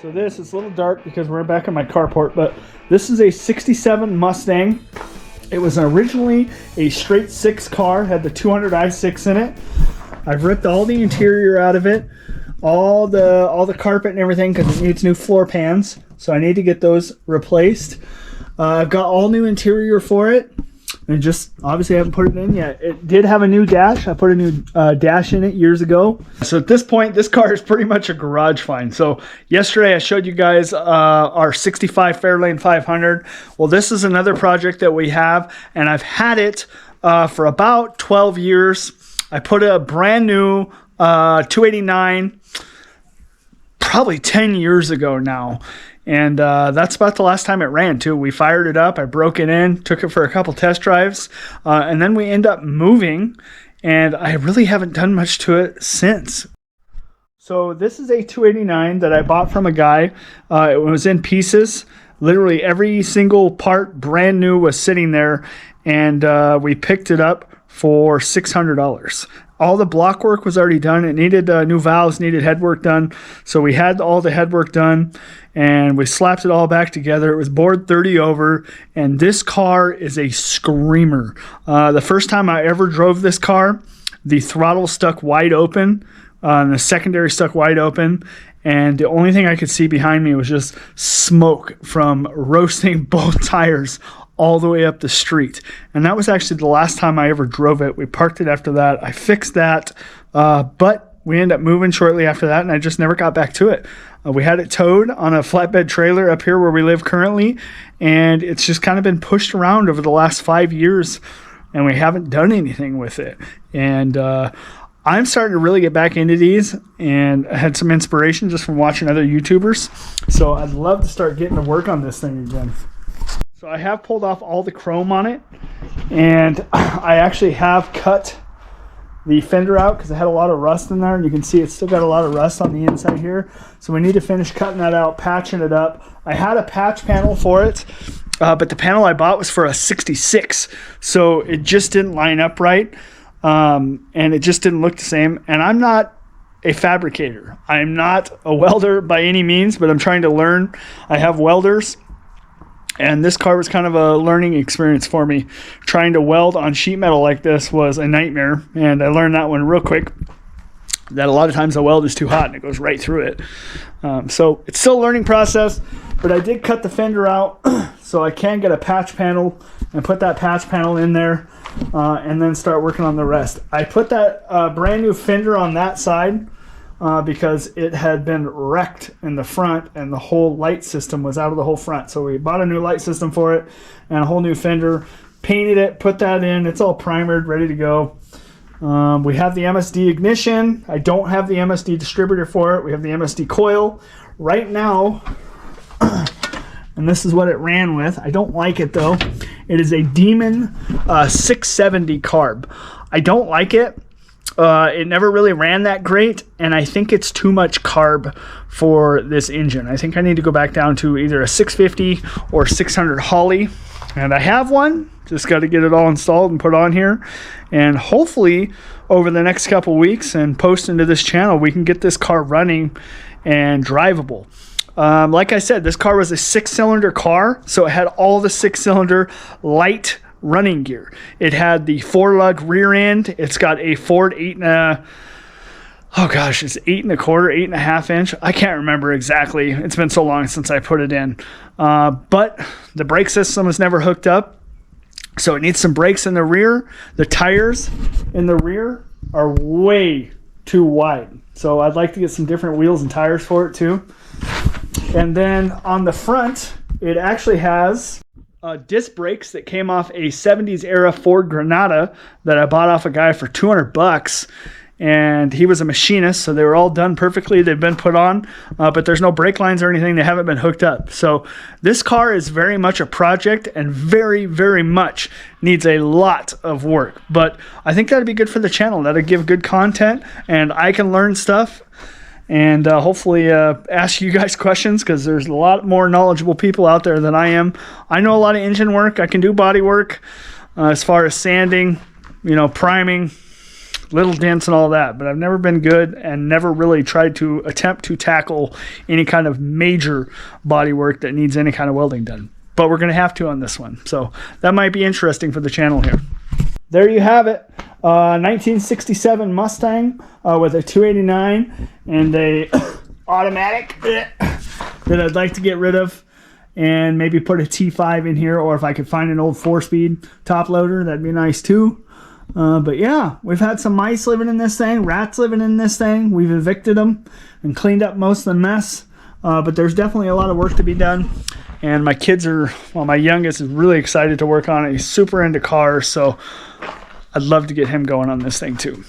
So this is a little dark because we're back in my carport, but this is a 67 Mustang. It was originally a straight 6 car, had the 200 i6 in it. I've ripped all the interior out of it, all the carpet and everything because it needs new floor pans. So I need to get those replaced. I've got all new interior for it. And just obviously haven't put it in yet. It did have a new dash. I put a new dash in it years ago. So at this point, this car is pretty much a garage find. So yesterday I showed you guys our 65 Fairlane 500. Well, this is another project that we have, and I've had it for about 12 years. I put a brand new 289 probably 10 years ago now. And that's about the last time it ran, too. We fired it up. I broke it in, took it for a couple test drives, and then we end up moving, and I really haven't done much to it since. So this is a 289 that I bought from a guy. It was in pieces. Literally every single part, brand new, was sitting there, and we picked it up for $600. All the block work was already done. It needed new valves, needed head work done. So we had all the head work done, and we slapped it all back together. It was bored 30 over, and this car is a screamer. The first time I ever drove this car, the throttle stuck wide open, and the secondary stuck wide open, and the only thing I could see behind me was just smoke from roasting both tires all the way up the street. And that was actually the last time I ever drove it. We parked it after that. I fixed that, but we ended up moving shortly after that, and I just never got back to it. We had it towed on a flatbed trailer up here where we live currently, and it's just kind of been pushed around over the last 5 years, and we haven't done anything with it. And I'm starting to really get back into these, and I had some inspiration just from watching other YouTubers. So I'd love to start getting to work on this thing again. So I have pulled off all the chrome on it, and I actually have cut the fender out because it had a lot of rust in there, and you can see it's still got a lot of rust on the inside here. So we need to finish cutting that out, patching it up. I had a patch panel for it, but the panel I bought was for a 66, so it just didn't line up right, and it just didn't look the same. And I'm not a fabricator. I'm not a welder by any means, but I'm trying to learn. I have welders. And this car was kind of a learning experience for me. Trying to weld on sheet metal like this was a nightmare. And I learned that one real quick, that a lot of times the weld is too hot and it goes right through it. So it's still a learning process, but I did cut the fender out so I can get a patch panel and put that patch panel in there and then start working on the rest. I put that brand new fender on that side because it had been wrecked in the front and the whole light system was out of the whole front. So we bought a new light system for it and a whole new fender, painted it, put that in. It's all primered, ready to go. We have the MSD ignition. I don't have the MSD distributor for it. We have the MSD coil. Right now, and this is what it ran with. I don't like it though. It is a Demon 670 carb. I don't like it. It never really ran that great, and I think it's too much carb for this engine. I think I need to go back down to either a 650 or 600 Holley, and I have one. Just got to get it all installed and put on here, and hopefully over the next couple weeks and post into this channel, we can get this car running and drivable. Like I said, this car was a 6-cylinder car, so it had all the 6-cylinder light running gear. It had the 4-lug rear end. It's got a Ford 8 1/4, 8.5 inch. I can't remember exactly. It's been so long since I put it in. But the brake system was never hooked up, so it needs some brakes in the rear. The tires in the rear are way too wide, so I'd like to get some different wheels and tires for it too. And then on the front, it actually has disc brakes that came off a 70s era Ford Granada that I bought off a guy for $200, and he was a machinist, so they were all done perfectly. They've been put on, but there's no brake lines or anything. They haven't been hooked up. So this car is very much a project and very, very much needs a lot of work, but I think that'd be good for the channel. That'd give good content, and I can learn stuff and hopefully ask you guys questions, because there's a lot more knowledgeable people out there than I am. I know a lot of engine work. I can do body work as far as sanding, priming, little dents and all that, but I've never been good and never really tried to attempt to tackle any kind of major body work that needs any kind of welding done. But we're going to have to on this one. So that might be interesting for the channel here. There you have it. 1967 Mustang with a 289 and a automatic that I'd like to get rid of and maybe put a T5 in here, or if I could find an old 4-speed top loader, that'd be nice too. But yeah, we've had some mice living in this thing, rats living in this thing. We've evicted them and cleaned up most of the mess. But there's definitely a lot of work to be done. And my kids are, well, my youngest is really excited to work on it. He's super into cars, so I'd love to get him going on this thing too.